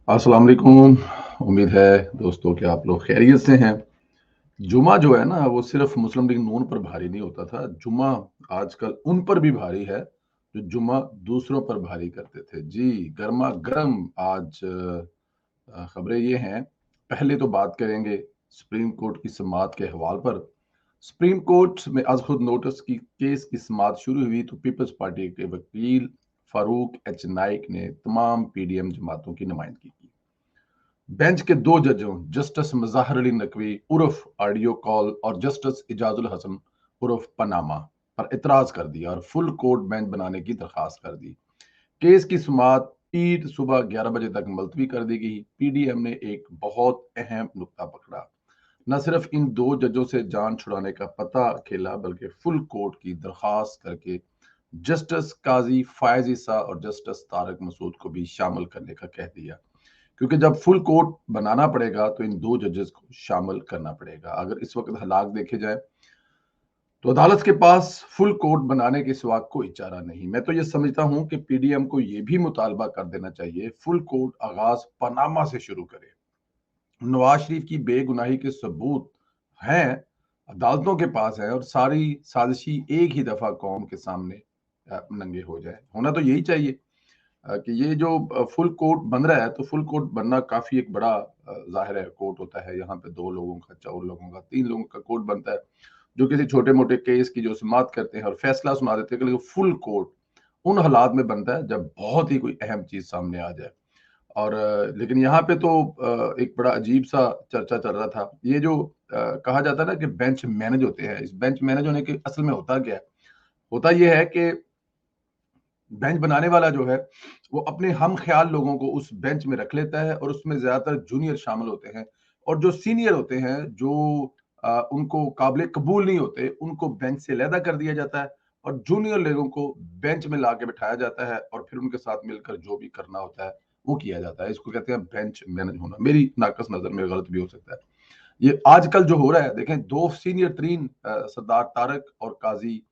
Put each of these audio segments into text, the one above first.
अस्सलाम वालेकुम। उम्मीद है दोस्तों कि आप लोग खैरियत से हैं। जुमा जो है ना वो सिर्फ मुस्लिम लीग नून पर भारी नहीं होता था। जुमा आजकल उन पर भी भारी है जो जुमा दूसरों पर भारी करते थे। जी, गर्मा गर्म आज खबरें ये हैं। पहले तो बात करेंगे सुप्रीम कोर्ट की समाअत के हवाल पर। सुप्रीम कोर्ट में आज खुद नोटिस की केस की समाअत शुरू हुई तो पीपल्स पार्टी के वकील फारूक एच नाइक ने तमाम पीडीएम जमातों की नुमाइंदगी की। बेंच के दो जजों जस्टिस मज़ाहर अली नकवी उर्फ ऑडियो कॉल और जस्टिस इजाजुल हसन उर्फ पनामा पर इतराज कर दिया और फुल कोर्ट बेंच बनाने की दरखास्त कर दी। केस की सुमात पीठ सुबह 11 बजे तक मुलतवी कर दी गई। पीडीएम ने एक बहुत अहम नुक्ता पकड़ा। न सिर्फ इन दो जजों से जान छुड़ाने का पता खेला बल्कि फुल कोर्ट की दरखास्त करके जस्टिस काजी फायज ईसा और जस्टिस तारक मसूद को भी शामिल करने का कह दिया। क्योंकि जब फुल कोर्ट बनाना पड़ेगा तो इन दो जजेस को शामिल करना पड़ेगा। अगर इस वक्त हालात देखे जाए तो अदालत के पास फुल कोर्ट बनाने के सिवा कोई चारा नहीं। मैं तो ये समझता हूं कि पीडीएम को यह भी मुतालबा कर देना चाहिए फुल कोर्ट आगाज पनामा से शुरू करे। नवाज शरीफ की बेगुनाही के सबूत हैं, अदालतों के पास है और सारी साजिशी एक ही दफा कौम के सामने नंगे हो जाए। होना तो यही चाहिए कि ये जो फुल कोर्ट बन रहा है तो फुल कोर्ट बनना काफी एक बड़ा जाहिर है कोर्ट होता है। यहाँ पे 2 लोगों का, 4 लोगों का, 3 लोगों का कोर्ट बनता है जो किसी छोटे मोटे केस की जो समाअत करते हैं और फैसला सुना देते हैं। लेकिन फुल कोर्ट उन हालात में बनता है जब बहुत ही कोई अहम चीज सामने आ जाए। और लेकिन यहाँ पे तो एक बड़ा अजीब सा चर्चा चल रहा था। ये जो कहा जाता है ना कि बेंच मैनेज होते हैं, इस बेंच मैनेज होने के असल में होता क्या है? होता ये है कि बेंच बनाने वाला जो है वो अपने हम ख्याल लोगों को उस बेंच में रख लेता है और उसमें ज्यादातर जूनियर शामिल होते हैं और जो सीनियर होते हैं जो उनको काबिल कबूल नहीं होते उनको बेंच से अलहदा कर दिया जाता है और जूनियर लोगों को बेंच में ला के बिठाया जाता है और फिर उनके साथ मिलकर जो भी करना होता है वो किया जाता है। इसको कहते हैं बेंच मैनेज होना। मेरी नाकस नजर में गलत भी हो सकता है। ये आजकल जो हो रहा है, देखें, दो सीनियर तरीन सरदार तारक और काजी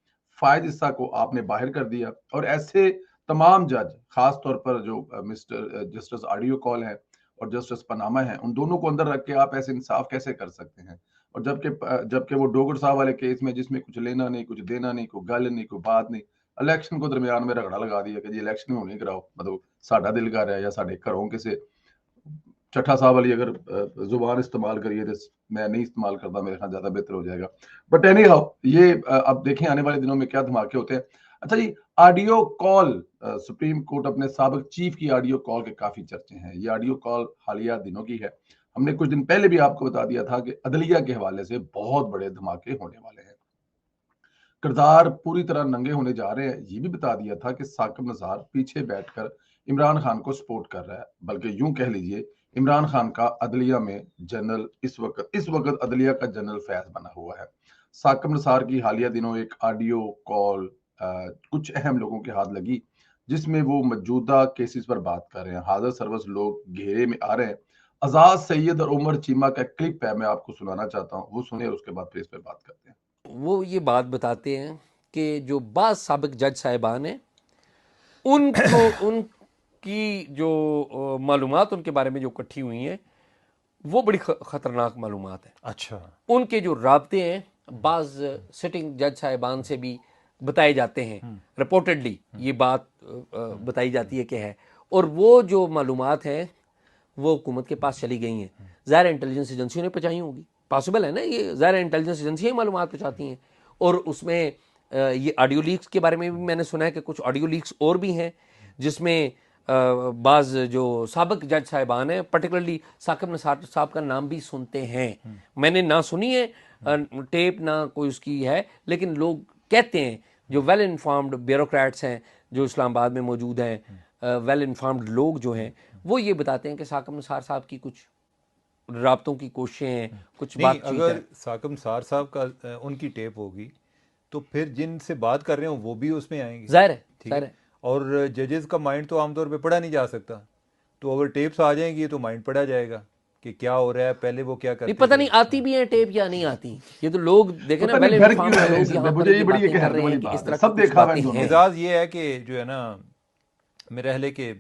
फायज ईसा को आपने बाहर कर दिया और ऐसे तमाम जज, खास तौर पर जो मिस्टर जस्टिस ऑडियो कॉल है और जस्टिस पनामा है, उन दोनों को अंदर रख के आप ऐसे इंसाफ कैसे कर सकते हैं? और जबकि वो डोगर साहब वाले केस में जिसमें कुछ लेना नहीं, कुछ देना नहीं, कोई गल नहीं, कोई बात नहीं, इलेक्शन को दरमियान में रगड़ा लगा दिया कि जी इलेक्शन में नहीं कराओ, मतलब साडा दिल कर रहा है या साडे घरों किसी चट्ठा साहब वाली अगर जुबान इस्तेमाल करिए तो मैं नहीं इस्तेमाल करता, मेरे ख्याल ज्यादा बेहतर हो जाएगा। बट एनी हाउ ये अब देखें आने वाले दिनों में क्या धमाके होते हैं। अच्छा जी, ऑडियो कॉल, सुप्रीम कोर्ट अपने साबिक चीफ की ऑडियो कॉल के काफी चर्चे हैं। ये ऑडियो कॉल हालिया दिनों की है। हमने कुछ दिन पहले भी आपको बता दिया था कि अदलिया के हवाले से बहुत बड़े धमाके होने वाले हैं। किरदार पूरी तरह नंगे होने जा रहे हैं। ये भी बता दिया था कि साकिब नज़ार पीछे बैठकर इमरान खान को सपोर्ट कर रहा है, बल्कि यूं कह लीजिए इमरान खान का अदलिया में जनरल इस वक्त अदलिया का जनरल फैज बना हुआ है। साकिब नज़ार की हालिया दिनों एक ऑडियो कॉल कुछ अहम लोगों के हाथ लगी जिसमें वो मौजूदा केसेस पर बात कर रहे हैं। हाजिर सर्वस लोग घेरे में आ रहे हैं। आजाद सैयद और उमर चीमा का क्लिप है, मैं आपको सुनाना चाहता हूँ, वो सुनिए और उसके बाद फिर इस पर बात करते हैं। वो ये बात बताते हैं कि जो बाज़ साबिक जज साहिबान हैं उनको उनकी जो मालूमात उनके बारे में जो इकट्ठी हुई हैं वो बड़ी ख़तरनाक मालूमात है। अच्छा। उनके जो राब्ते हैं बाज़ सिटिंग जज साहिबान से भी बताए जाते हैं। रिपोर्टेडली ये बात बताई जाती है कि है, और वो जो मालूमात हैं वो हुकूमत के पास चली गई हैं। ज़ाहिर इंटेलिजेंस एजेंसियों ने पहुँचाई होंगी, पॉसिबल है ना, ये ज़ाहिर इंटेलिजेंस एजेंसियाँ ही मालूमात पहुँचाती हैं। और उसमें ये ऑडियो लीक्स के बारे में भी मैंने सुना है कि कुछ ऑडियो लीक्स और भी हैं जिसमें बाज़ जो साबिक जज साहिबान हैं, पर्टिकुलरली साकिब नसार साहब का नाम भी सुनते हैं। मैंने ना सुनी है टेप, ना कोई उसकी है, लेकिन लोग कहते हैं, जो वेल इन्फॉर्म्ड ब्यूरोक्रेट्स हैं जो इस्लामाबाद में मौजूद हैं, वेल इन्फॉर्म्ड लोग जो हैं, वो ये बताते हैं कि साकिब नसार साहब की कुछ राब्तों की कोशिशें हैं, कुछ नहीं, बातचीत अगर है। साकम सार साहब का उनकी टेप होगी तो फिर जिनसे बात कर रहे हो वो भी उसमें आएंगे। जाहिर है, ठीक जाहिर है। है। और जजेस का माइंड तो आमतौर पे पढ़ा नहीं जा सकता, तो अगर टेप्स आ जाएंगी तो माइंड पढ़ा जाएगा कि क्या हो रहा है, पहले वो क्या नहीं, करते पता थे। नहीं आती भी हैं टेप या नहीं आती। ये तो लोग देखे ना, पता नहीं वेल डर क्यों इन्फॉर्म्ड है लोग इस यहाँ पर मुझे ये ये बड़ी एक बातें कर हैरत रहे वाली हैं कि इस बात है। तरह की सब कुछ देखा हुआ बातें इन दोनों हैं। ने। मिजाज ये है कि जो है ना, मेरा ख्याल है कि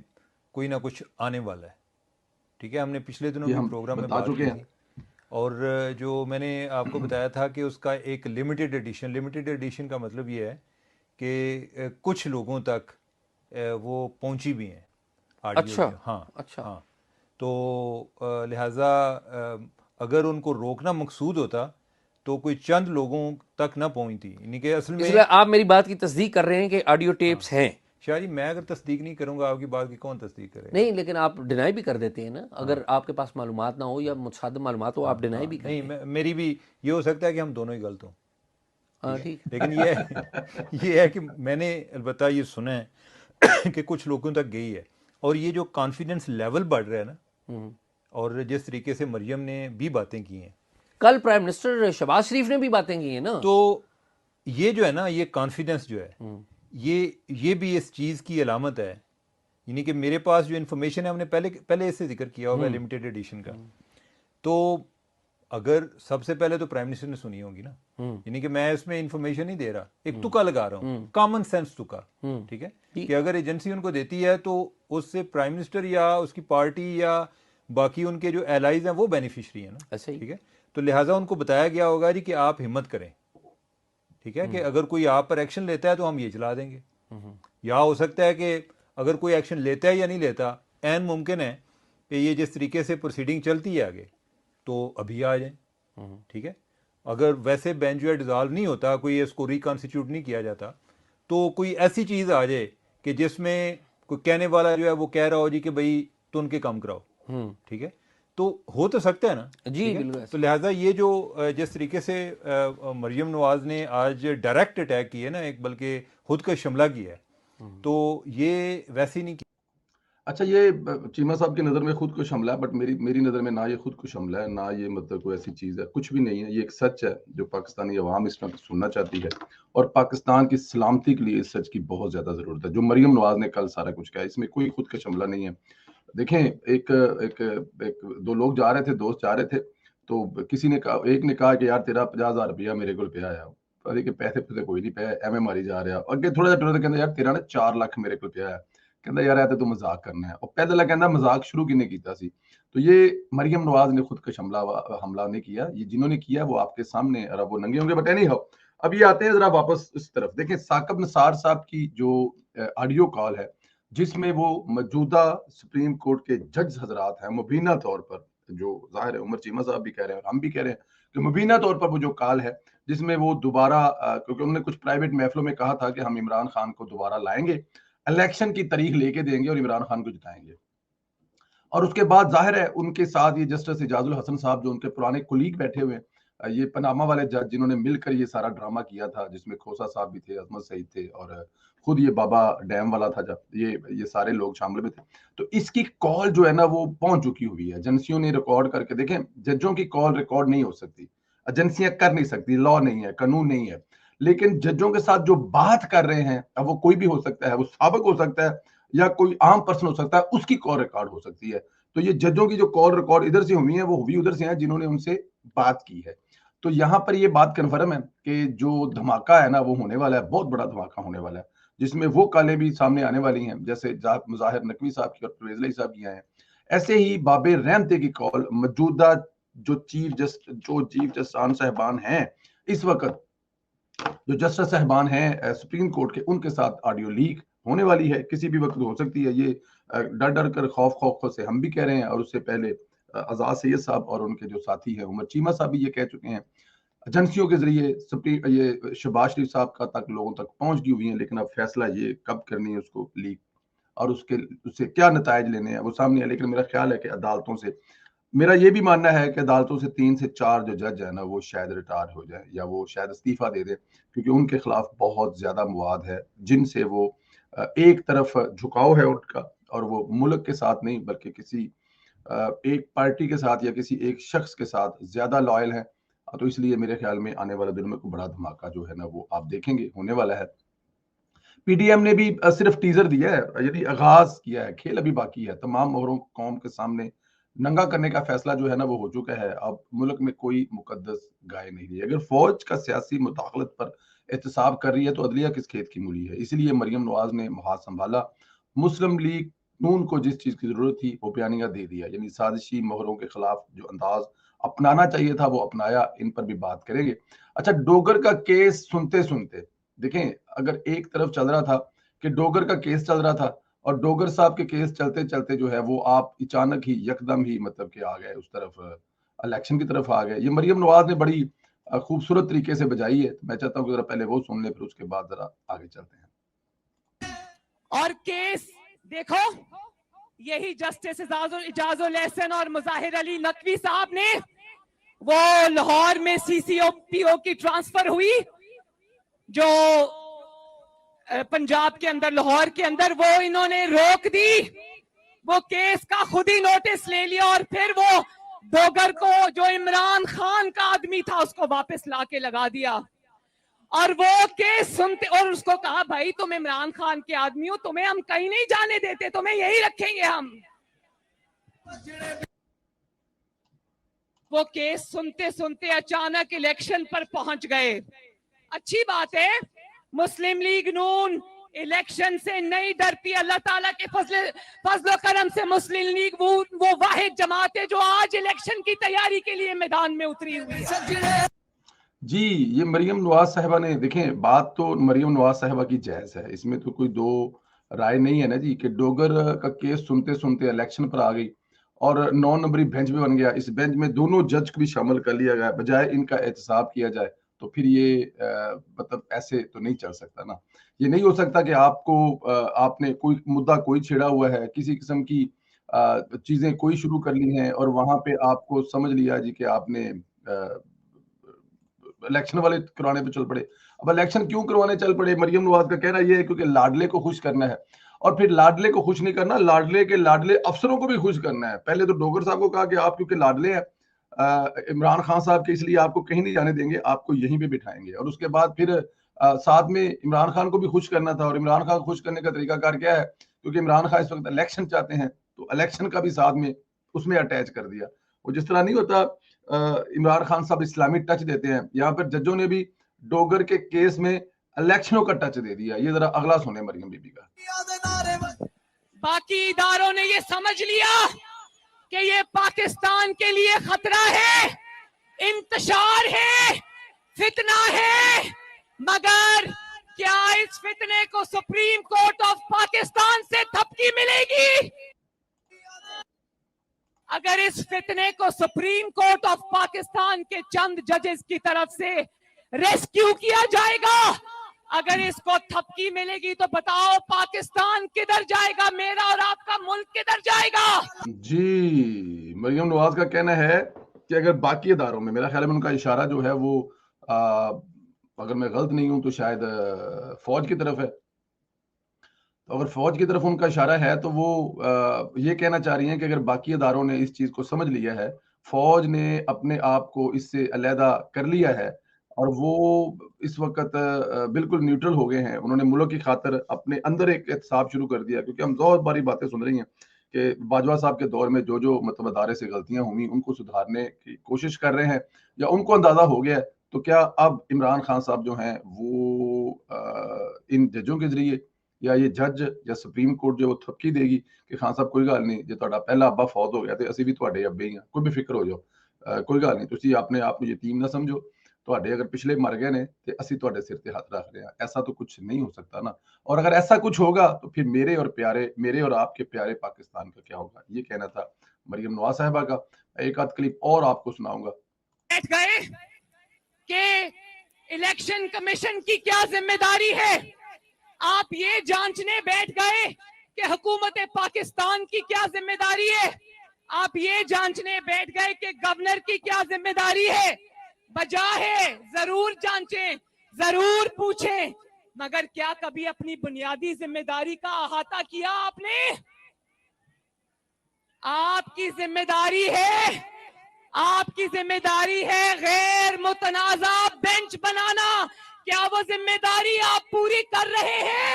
कोई ना कुछ आने वाला है। ठीक है, हमने पिछले दिनों ये भी हम प्रोग्राम में बता बात चुके की हैं। थी। और जो मैंने आपको बताया था कि उसका एक लिमिटेड एडिशन का मतलब ये है कि कुछ लोगों तक वो पहुंची भी हैं ऑडियो अच्छा। जो। हाँ अच्छा। हाँ। तो लिहाजा अगर उनको रोकना मकसूद होता तो कोई चंद लोगों तक ना पहुंचती, यानी कि असल इसलिए में। आप मेरी बात की तस्दीक कर रहे हैं कि ऑडियो हाँ टेप्स हैं। शाह जी, मैं अगर तस्दीक नहीं करूंगा आपकी बात की, कौन तस्दीक करेगा? नहीं, लेकिन आप डिनाई भी कर देते हैं ना, हाँ अगर आपके पास मालूमात ना हो या मुतसाद मालूमात हो, आप हाँ डिनाई हाँ, भी नहीं करते हैं। मेरी भी ये हो सकता है कि हम दोनों ही गलत हों। ठीक हाँ, है, ठीक। लेकिन ये ये है कि मैंने अलबत्ता ये सुना है कि कुछ लोगों तक गई है। और ये जो कॉन्फिडेंस लेवल बढ़ रहा है ना, हम्म। और जिस तरीके से मरियम ने भी बातें की हैं, कल प्राइम मिनिस्टर शहबाज शरीफ ने भी बातें की हैं ना। तो ये जो है ना, ये कॉन्फिडेंस जो है, ये भी इस चीज़ की अलामत है। यानी कि मेरे पास जो इन्फॉर्मेशन है, हमने पहले पहले इससे जिक्र किया होगा लिमिटेड एडिशन का। तो अगर सबसे पहले तो प्राइम मिनिस्टर ने सुनी होगी ना, यानी कि मैं इसमें इंफॉर्मेशन नहीं दे रहा, एक तुक्का लगा रहा हूँ, कॉमन सेंस तुक्का। ठीक है, कि अगर एजेंसी उनको देती है तो उससे प्राइम मिनिस्टर या उसकी पार्टी या बाकी उनके जो एलाइज हैं वो बेनिफिशरी है ना। ऐसे ही। ठीक है, तो लिहाजा उनको बताया गया होगा जी कि आप हिम्मत करें। ठीक है, कि अगर कोई आप पर एक्शन लेता है तो हम ये चला देंगे। या हो सकता है कि अगर कोई एक्शन लेता है या नहीं लेता, ऐन मुमकिन है कि ये जिस तरीके से प्रोसीडिंग चलती है आगे, तो अभी आ जाए। ठीक है, अगर वैसे बेंच जो है डिजॉल्व नहीं होता, कोई इसको रिकॉन्स्टिट्यूट नहीं किया जाता, तो कोई ऐसी चीज़ आ जाए कि जिसमें कोई कहने वाला जो है वो कह रहा हो जी कि भाई तो उनके काम कराओ। ठीक है, तो हो तो सकता है ना। जी, ठीक है, बिल्कुल तो ऐसे। लिहाजा ये जो जिस तरीके से मरियम नवाज ने आज डायरेक्ट अटैक किया ना, एक बल्कि खुद का हमला किया है, तो ये वैसे ही नहीं किया। अच्छा, ये चीमा साहब की नज़र में खुदकुश हमला है, बट मेरी मेरी नज़र में ना ये खुदकुश हमला है, ना ये मतलब कोई ऐसी चीज़ है, कुछ भी नहीं है। ये एक सच है जो पाकिस्तानी अवाम इस वक्त सुनना चाहती है, और पाकिस्तान की सलामती के लिए इस सच की बहुत ज़्यादा ज़रूरत है। जो मरियम नवाज ने कल सारा कुछ कहा, इसमें कोई खुदकुश हमला नहीं है। देखें, एक एक एक 2 लोग जा रहे थे, दोस्त जा रहे थे, तो किसी ने कहा, एक ने कहा कि यार तेरा 50,000 रुपया मेरे को पिया है। अरे कि पैसे पूसे कोई नहीं पिया, एवं मारी जा रहा। अगे थोड़ा जिहा टुरे कहंदा यार तेरा ना 4 लाख मेरे को पिया है। कहंदा यार ਇਹ ਤੇ ਤੂੰ मजाक करना है। और पैदल कहंदा मजाक शुरू किने कीता सी। तो ये मरियम नवाज ने खुदकश हमला नहीं किया, ये जिन्होंने किया वो आपके सामने, और अब वो नंगे होंगे। बट एनी हाउ, अब ये आते हैं जरा वापस इस तरफ। देखें, साकिब निसार साहब की जो ऑडियो कॉल है, जिसमें वो मौजूदा सुप्रीम कोर्ट के जज हजरात हैं, मुबीना तौर पर, जो जाहिर है उमर चीमा साहब भी कह रहे हैं और हम भी कह रहे हैं कि मुबीना तौर पर वो जो कॉल है, जिसमें वो दोबारा, क्योंकि उन्होंने कुछ प्राइवेट महफिलों में कहा था कि हम इमरान खान को दोबारा लाएंगे, इलेक्शन की तारीख लेके देंगे और इमरान खान को जिताएंगे। और उसके बाद जाहिर है उनके साथ ये जस्टिस इजाजुल हसन साहब, जो उनके पुराने कुलीग बैठे हुए हैं, ये पनामा वाले जज, जिन्होंने मिलकर ये सारा ड्रामा किया था, जिसमें खोसा साहब भी थे, अजमत सईद थे, और खुद ये बाबा डैम वाला था, जब ये सारे लोग शामिल में थे। तो इसकी कॉल जो है ना वो पहुंच चुकी हुई है, एजेंसियों ने रिकॉर्ड करके। देखें, जजों की कॉल रिकॉर्ड नहीं हो सकती, एजेंसियां कर नहीं सकती, लॉ नहीं है, कानून नहीं है। लेकिन जजों के साथ जो बात कर रहे हैं, अब वो कोई भी हो सकता है, वो साबिक हो सकता है या कोई आम पर्सन हो सकता है, उसकी कॉल रिकॉर्ड हो सकती है। तो ये जजों की जो कॉल रिकॉर्ड इधर से हुई है, वो हुई उधर से है जिन्होंने उनसे बात की है। तो यहां पर ये बात कन्फर्म है कि जो धमाका है ना वो होने वाला है, बहुत बड़ा धमाका होने वाला है, जिसमें वो कालें भी सामने आने वाली हैं, जैसे मुजाहिर नकवी साहब की और परवेज इलाही साहब की हैं। ऐसे ही बाबे रहमते की कॉल मौजूदा जो चीफ जस्टिस साहबान हैं इस वक्त, जो जस्टिस साहबान हैं सुप्रीम कोर्ट के, उनके साथ ऑडियो लीक होने वाली है, किसी भी वक्त हो सकती है। ये डर डर कर, खौफ से हम भी कह रहे हैं, और उससे पहले आजाद सैयद साहब और उनके जो साथी हैं उमर चीमा साहब भी ये कह चुके हैं। एजेंसियों के जरिए ये शहबाज शरीफ साहब का तक लोगों तक पहुंच गई हुई है, लेकिन अब फैसला ये कब करनी है उसको लीक, और उससे क्या नतायज लेने हैं वो सामने है। लेकिन मेरा ख्याल है कि अदालतों से, मेरा ये भी मानना है कि अदालतों से 3 से 4 जो जज है ना वो शायद रिटायर हो जाए, या वो शायद इस्तीफा दे दें, क्योंकि उनके खिलाफ बहुत ज्यादा मवाद है जिनसे वो एक तरफ झुकाव है उनका, और वो मुल्क के साथ नहीं बल्कि किसी एक पार्टी के साथ या किसी एक शख्स के साथ ज्यादा लॉयल है। तो इसलिए मेरे ख्याल में आने वाले दिनों में कोई बड़ा धमाका जो है ना वो आप देखेंगे होने वाला है। पीडीएम ने भी सिर्फ टीजर दिया है, यानी आगाज किया है, खेल अभी बाकी है। तमाम औरों कौम के सामने नंगा करने का फैसला जो है ना वो हो चुका है। अब मुल्क में कोई मुकद्दस गाय नहीं रही। अगर फौज का सियासी मुदाखलत पर एहतसाब कर रही है तो अदलिया किस खेत की मूली है। इसलिए मरियम नवाज ने हाथ संभाला। मुस्लिम लीग नून को जिस चीज की जरूरत थी वो बयानिया दे दिया, यानी साजिशी मोहरों के खिलाफ जो अंदाज अपनाना चाहिए था वो अपनाया। इन पर भी बात करेंगे। अच्छा, डोगर का केस सुनते सुनते देखें, अगर एक तरफ चल रहा था कि डोगर का केस चल रहा था और डोगर साहब के केस चलते चलते जो है वो आप अचानक ही यकदम ही मतलब कि आ गए उस तरफ, इलेक्शन की तरफ आ गए। ये मरियम नवाज ने बड़ी खूबसूरत तरीके से बजाई है। मैं चाहता हूँ कि जरा पहले वो सुन ले, फिर उसके बाद जरा आगे चलते हैं। और केस देखो, यही जस्टिस इजाजुल एहसन और मुजाहिर अली नकवी साहब ने, वो लाहौर में सीसीओपीओ की ट्रांसफर हुई जो पंजाब के अंदर, लाहौर के अंदर, वो इन्होंने रोक दी। वो केस का खुद ही नोटिस ले लिया और फिर वो डोगर को, जो इमरान खान का आदमी था, उसको वापस लाके लगा दिया। और वो केस सुनते, और उसको कहा भाई तुम इमरान खान के आदमी हो, तुम्हें हम कहीं नहीं जाने देते, तुम्हें यही रखेंगे हम। वो केस सुनते सुनते अचानक इलेक्शन पर पहुंच गए। अच्छी बात है, मुस्लिम लीग नून इलेक्शन से नहीं डरती। अल्लाह ताला के फजल करम से मुस्लिम लीग वो वाहिद जमात है जो आज इलेक्शन की तैयारी के लिए मैदान में उतरी हुई है। जी, ये मरियम नवाज साहिबा ने, देखें बात तो मरियम नवाज साहिबा की जायज है, इसमें तो कोई दो राय नहीं है ना जी, कि डोगर का केस सुनते सुनते इलेक्शन पर आ गई और 9 नंबरी बेंच में बन गया। इस बेंच में दोनों जज को भी शामिल कर लिया गया, बजाय इनका एहतसाब किया जाए। तो फिर ये मतलब ऐसे तो नहीं चल सकता ना। ये नहीं हो सकता कि आपको आपने कोई मुद्दा कोई छेड़ा हुआ है, किसी किस्म की चीजें कोई शुरू कर ली हैं और वहां पे आपको समझ लिया जी कि आपने इलेक्शन वाले करवाने पे चल पड़े। अब इलेक्शन क्यों करवाने चल पड़े? मरियम नवाज का कहना यह है क्योंकि लाडले को खुश करना है, और फिर लाडले को खुश नहीं करना, लाडले के लाडले अफसरों को भी खुश करना है। पहले तो डोगर साहब को कहा कि आप क्योंकि लाडले हैं इमरान खान साहब के, इसलिए आपको कहीं नहीं जाने देंगे, आपको यहीं पे बिठाएंगे। और उसके बाद फिर साथ में इमरान खान को भी खुश करना था। और इमरान खान को खुश करने का तरीकाकार क्या है? क्योंकि इमरान खान इस वक्त इलेक्शन चाहते हैं, तो इलेक्शन का भी साथ में उसमें अटैच कर दिया। वो जिस तरह नहीं होता, इमरान खान साहब इस्लामी टच देते हैं, यहाँ पर जजों ने भी डोगर के केस में इलेक्शनों का टच दे दिया। ये जरा अगला सुने मरियम बीबी का। बाकी इदारों ने ये समझ लिया कि ये पाकिस्तान के लिए खतरा है, इंतशार है, फितना है, मगर क्या इस फितने को सुप्रीम कोर्ट ऑफ पाकिस्तान से थपकी मिलेगी? अगर इस फितने को सुप्रीम कोर्ट ऑफ पाकिस्तान के चंद जजेस की तरफ से रेस्क्यू किया जाएगा, अगर इसको थपकी मिलेगी, तो बताओ पाकिस्तान किधर जाएगा? मेरा और आपका मुल्क किधर जाएगा? जी, मरियम नवाज का कहना है कि अगर बाकी इदारों में, मेरा ख्याल है उनका इशारा जो है वो अगर मैं गलत नहीं हूं तो शायद फौज की तरफ है। तो अगर फौज की तरफ उनका इशारा है तो वो ये कहना चाह रही हैं कि अगर बाकी इदारों ने इस चीज को समझ लिया है, फौज ने अपने आप को इससे अलहदा कर लिया है और वो इस वक्त बिल्कुल न्यूट्रल हो गए हैं, उन्होंने मुल्क की खातिर अपने अंदर एक एहतसाब शुरू कर दिया। क्योंकि हम बहुत बारी बातें सुन रही हैं कि बाजवा साहब के दौर में जो जो मतलब अदारे से गलतियां हुई उनको सुधारने की कोशिश कर रहे हैं, या उनको अंदाजा हो गया है। तो क्या अब इमरान खान साहब जो हैं वो इन जजों के जरिए या ये जज या सुप्रीम कोर्ट जो थपकी देगी कि खान साहब कोई गल नहीं, जो तुहाडा पहला अब्बा फौत हो गया तो ਅਸੀਂ ਵੀ ਤੁਹਾਡੇ ਅੱਬੇ ਹੀ ਆ, कोई भी फिक्र हो जाओ, कोई गल नहीं, ਤੁਸੀਂ अपने आप ਨੂੰ यतीम ना समझो, ਤੁਹਾਡੇ अगर पिछले मर गए ने तो ਅਸੀਂ ਤੁਹਾਡੇ सिर ते हाथ रख रहे हैं। ऐसा तो कुछ नहीं हो सकता ना। और अगर ऐसा कुछ होगा तो फिर मेरे और आपके प्यारे पाकिस्तान का क्या होगा? ये कहना था मरियम नवाज साहिबा का। एक आध क्लिप और आपको सुनाऊंगा। बैठ गए कि इलेक्शन कमीशन की क्या जिम्मेदारी है, आप ये जांचने बैठ गए कि हुकूमत पाकिस्तान की क्या जिम्मेदारी है, आप ये जांचने बैठ गए कि गवर्नर की क्या जिम्मेदारी है। बजा है जरूर जांचें, जरूर पूछें, मगर क्या कभी अपनी बुनियादी जिम्मेदारी का अहाता किया आपने? आपकी जिम्मेदारी है गैर मुतनाज़ा बेंच बनाना। क्या वो जिम्मेदारी आप पूरी कर रहे हैं?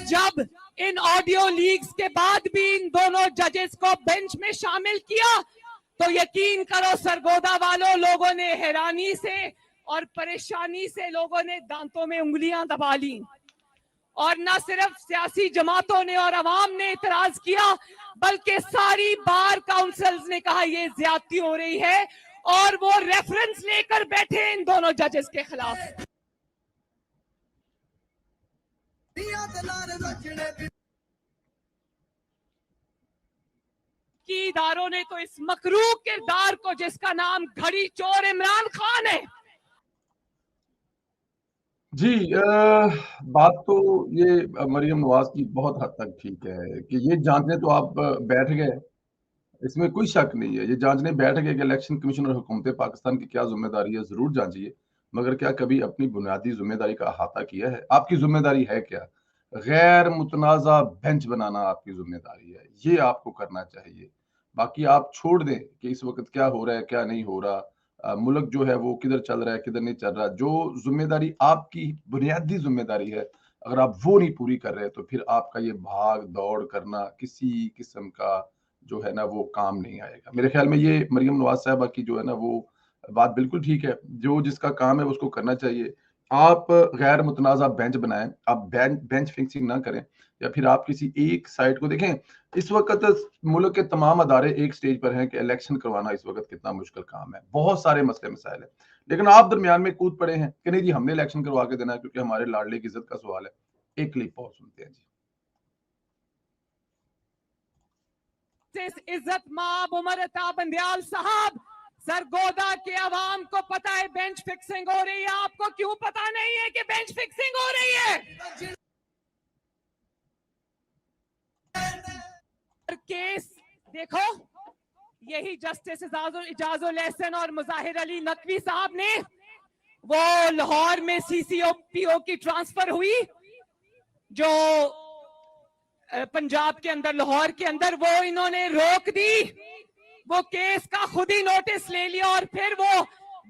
जब इन ऑडियो लीक्स के बाद भी इन दोनों जजेस को बेंच में शामिल किया तो यकीन करो सरगोदा वालों, लोगों ने हैरानी से और परेशानी से लोगों ने दांतों में उंगलियां दबा ली। और न सिर्फ सियासी जमातों ने और अवाम ने इतराज किया, बल्कि सारी बार काउंसिल्स ने कहा ये ज्यादती हो रही है, और वो रेफरेंस लेकर बैठे इन दोनों जजेस के खिलाफ। की इदारों ने तो इस मकरूह किरदार को, जिसका नाम घड़ी चोर इमरान खान है। जी बात तो ये मरियम नवाज की बहुत हद तक ठीक है कि ये जांचने तो आप बैठ गए, इसमें कोई शक नहीं है। ये जांचने बैठ गए कि इलेक्शन कमीशन और हुकूमत पाकिस्तान की क्या जिम्मेदारी है, जरूर जांचिए, मगर क्या कभी अपनी बुनियादी जिम्मेदारी का अहाता किया है? आपकी जिम्मेदारी है क्या? गैर मुतनाज़ा बेंच बनाना आपकी जिम्मेदारी है, ये आपको करना चाहिए। बाकी आप छोड़ दें कि इस वक्त क्या हो रहा है, क्या नहीं हो रहा, मुल्क जो है वो किधर चल रहा है, किधर नहीं चल रहा। जो जिम्मेदारी आपकी बुनियादी जिम्मेदारी है, अगर आप वो नहीं पूरी कर रहे, तो फिर आपका ये भाग दौड़ करना किसी किस्म का जो है ना वो काम नहीं आएगा। मेरे ख्याल में ये मरियम नवाज साहबा की जो है ना वो बात बिल्कुल ठीक है। जो जिसका काम है उसको करना चाहिए। आप गैर मुतनाज़ा बेंच बनाएं, आप बेंच फिक्सिंग ना करें, या फिर आप किसी एक साइड को देखें। इस वक्त मुल्क के तमाम अदारे एक स्टेज पर हैं कि इलेक्शन करवाना इस वक्त कितना मुश्किल काम है, बहुत सारे मसले मसाइल है, लेकिन आप दरमियान में कूद पड़े हैं कि नहीं जी हमने इलेक्शन करवा के देना है क्योंकि हमारे लाडले की इज्जत का सवाल है। एक क्लिप और सुनते हैं जी। इज्जत माब उमर अता बंदियाल साहब, सरगोदा के अवाम को पता है बेंच फिक्सिंग हो रही है, आपको क्यों पता नहीं है कि बेंच फिक्सिंग हो रही है? केस देखो, यही जस्टिस इजाजुल एहसन और मुजाहिर अली नकवी साहब ने, वो लाहौर में सीसीओपीओ की ट्रांसफर हुई जो पंजाब के अंदर, लाहौर के अंदर, वो इन्होंने रोक दी। वो केस का खुद ही नोटिस ले लिया और फिर वो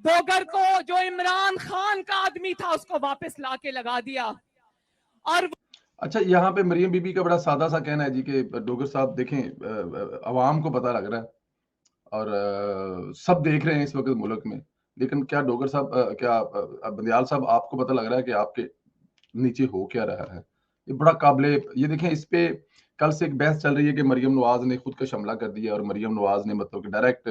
डोगर को, जो इमरान खान का आदमी था, उसको वापस लाके लगा दिया। और अच्छा, यहाँ पे मरियम बीबी का बड़ा सादा सा कहना है जी कि डोगर साहब देखें, अवाम को पता लग रहा है और सब देख रहे हैं इस वक्त मुल्क में, लेकिन क्या डोगर साहब, क्या बंदियाल साहब, आपको पता लग रहा है कि आपके नीचे हो क्या रहा है? ये बड़ा काबिले, ये देखें, इस पे कल से एक बहस चल रही है कि मरियम नवाज ने खुद का हमला कर दिया और मरियम नवाज ने मतलब कि डायरेक्ट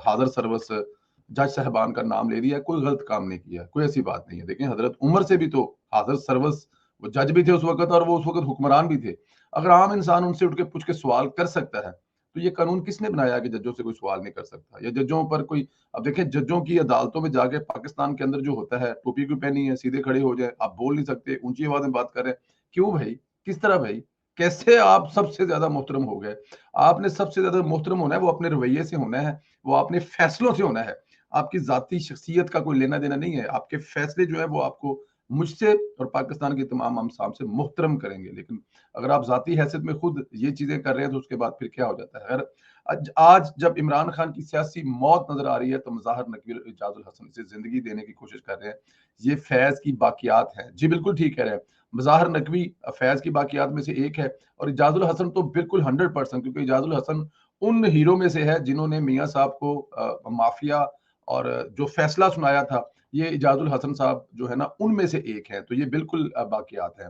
हाजिर सर्वस जज साहबान का नाम ले दिया। कोई गलत काम नहीं किया, कोई ऐसी बात नहीं है। देखें, हजरत उमर से भी तो हाजिर सर्वस, वो जज भी थे उस वक्त और वो उस वक्त हुक्मरान भी थे। अगर आम इंसान उनसे उठ के पूछ के सवाल कर सकता है, तो ये कानून किसने बनाया कि जजों से कोई सवाल नहीं कर सकता, या जजों पर कोई, अब देखें जजों की अदालतों में जाके पाकिस्तान के अंदर जो होता है, टोपी क्यों पहनी है, सीधे खड़े हो जाए, आप बोल नहीं सकते, ऊंची आवाज में बात कर रहे हैं, क्यों भाई? किस तरह भाई? कैसे आप सबसे ज्यादा मोहतरम हो गए? आपने सबसे ज्यादा मोहतरम होना है वो अपने रवैये से होना है, वो अपने फैसलों से होना है। आपकी जाती शख्सियत का कोई लेना देना नहीं है। आपके फैसले जो है वो आपको मुझसे और पाकिस्तान के तमाम हम से मोहतरम करेंगे। लेकिन अगर आप जाती हैसियत में खुद ये चीजें कर रहे हैं तो उसके बाद फिर क्या हो जाता है? अगर आज जब इमरान खान की सियासी मौत नजर आ रही है तो मुजाहिर नकवी और इजाजुल हसन इसे जिंदगी देने की कोशिश कर रहे हैं। ये फैज की बाकियात है। जी बिल्कुल ठीक कह रहे हैं, मुजाहिर नकवी फैज की बाकियात में से एक है और इजाजुल हसन तो बिल्कुल 100%, क्योंकि इजाजुल हसन उन हीरो में से है जिन्होंने मियाँ साहब को माफिया और जो फैसला सुनाया था, ये इजाजुल हसन साहब जो है ना उनमें से एक है। तो ये बिल्कुल बाकियात है।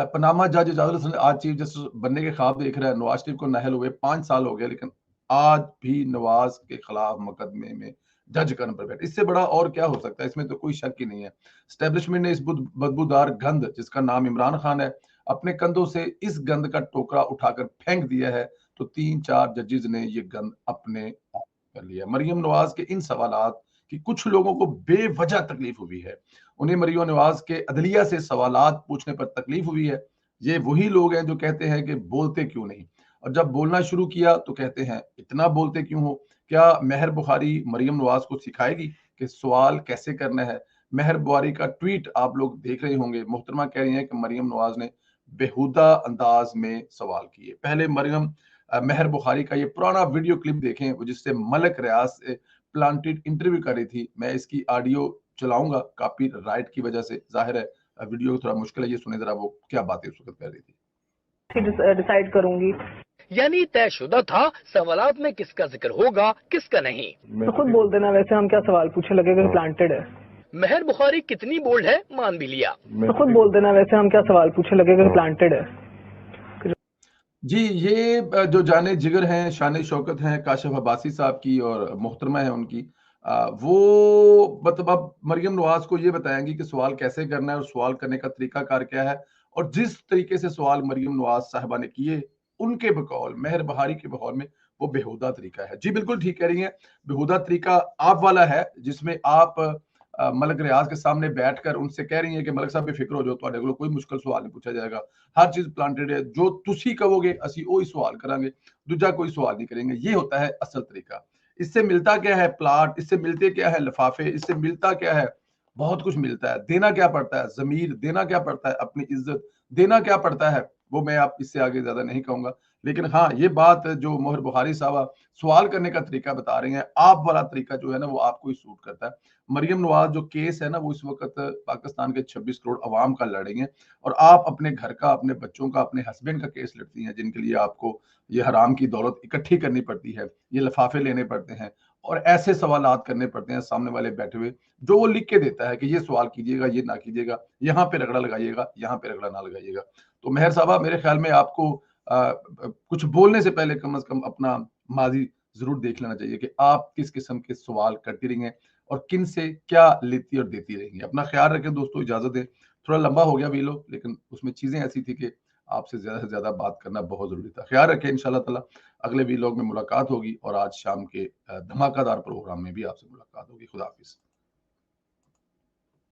पनामा जज इजाजुल हसन आज चीफ जस्टिस बनने के ख्वाब देख रहा है। नवाज शरीफ को नाअहल हुए 5 साल हो गए, लेकिन आज भी नवाज के खिलाफ मुकदमे में जज का नंबर बैठ, इससे बड़ा और क्या हो सकता है? इसमें तो कोई शक ही नहीं है। स्टैब्लिशमेंट ने इस बदबूदार गंद जिसका नाम इमरान खान है, अपने कंधों से इस गंद का टोकरा उठाकर फेंक दिया है, तो 3-4 जजेस ने ये गंद अपने कर लिया। मरियम नवाज के इन सवालात कि कुछ लोगों को बेवजह तकलीफ हुई है, उन्हें मरियम नवाज के अदलिया से सवालात पूछने पर तकलीफ हुई है। ये वही लोग हैं जो कहते हैं कि बोलते क्यों नहीं, और जब बोलना शुरू किया तो कहते हैं इतना बोलते क्यों हो? क्या मेहर बुखारी मरियम नवाज को सिखाएगी कि सवाल कैसे करना है? मेहर बुखारी का ट्वीट आप लोग देख रहे होंगे। मोहतरमा कह रही हैं कि मरियम नवाज ने बेहुदा अंदाज में सवाल किए। पहले मरियम मेहर बुखारी का ये पुराना वीडियो क्लिप देखें, वो जिससे मलक रियाज से प्लांटेड इंटरव्यू कर रही थी। मैं इसकी ऑडियो चलाऊंगा कॉपी राइट की वजह से, जाहिर है वीडियो थोड़ा मुश्किल है। ये सुने जरा वो क्या बातें उस वक्त कर रही थी। डिसाइड करूंगी, यानी तयशुदा था सवालात में किसका जिक्र होगा किसका नहीं। तो खुद बोल देना। वैसे हम क्या सवाल पूछने लगे, प्लांटेड है। महर बुखारी कितनी बोल्ड है मान भी लिया। तो खुद बोल देना, वैसे हम क्या सवाल पूछे, लगेगा प्लांटेड है। जी, ये जो जाने जिगर हैं, शान शौकत हैं काशिफ अब्बासी साहब की और मोहतरमा है उनकी, वो मतलब अब मरियम नवाज को ये बताएंगी कि सवाल कैसे करना है और सवाल करने का तरीकाकार क्या है। और जिस तरीके से सवाल मरियम नवाज साहिबा ने किए, उनके बकौल महर बहारी के बकौल में वो बेहुदा तरीका है। जी बिल्कुल ठीक कह रही हैं, बेहुदा तरीका आप वाला है जिसमें आप मलक रियाज के सामने बैठकर उनसे कह रही हैं कि मलक साहब बेफिक्र हो जाओ, ਤੁਹਾਡੇ ਕੋਲੋਂ कोई मुश्किल सवाल नहीं पूछा जाएगा, हर चीज प्लांटेड है, जो तुसी कहोगे असी वही सवाल करांगे, दूजा कोई सवाल नहीं करेंगे। ये होता है असल तरीका। इससे मिलता क्या है प्लाट, इससे मिलते क्या है लिफाफे, इससे मिलता क्या है, बहुत कुछ मिलता है। देना क्या पड़ता है, जमीर देना क्या पड़ता है, अपनी इज्जत देना क्या पड़ता है, वो मैं आप इससे आगे ज्यादा नहीं कहूंगा। लेकिन हाँ, ये बात जो मोहर बुखारी साहबा सवाल करने का तरीका बता रही हैं, आप वाला तरीका जो है ना वो आपको ही सूट करता है। मरियम नवाज जो केस है ना वो इस वक्त पाकिस्तान के 26 करोड़ अवाम का लड़ रही हैं, और आप अपने घर का, अपने बच्चों का, अपने हस्बैंड का केस लड़ती हैं, जिनके लिए आपको ये हराम की दौलत इकट्ठी करनी पड़ती है, ये लिफाफे लेने पड़ते हैं और ऐसे सवालात करने पड़ते हैं सामने वाले बैठे हुए, जो वो लिख के देता है कि ये सवाल कीजिएगा, ये ना कीजिएगा, यहाँ पे रगड़ा लगाइएगा, यहाँ पे रगड़ा ना लगाइएगा। तो मेहर साहबा, मेरे ख्याल में आपको कुछ बोलने से पहले कम से कम अपना माजी जरूर देख लेना चाहिए कि आप किस किस्म के सवाल करती रही हैं और किन से क्या लेती और देती रहेंगी। अपना ख्याल रखें दोस्तों, इजाजत दें। थोड़ा लंबा हो गया वीलो, लेकिन उसमें चीजें ऐसी थी कि आपसे ज्यादा से ज्यादा बात करना बहुत जरूरी था। ख्याल रखें, इंशाल्लाह ताला अगले वीलॉग में मुलाकात होगी और आज शाम के धमाकेदार प्रोग्राम में भी आपसे मुलाकात होगी। खुदा हाफिज।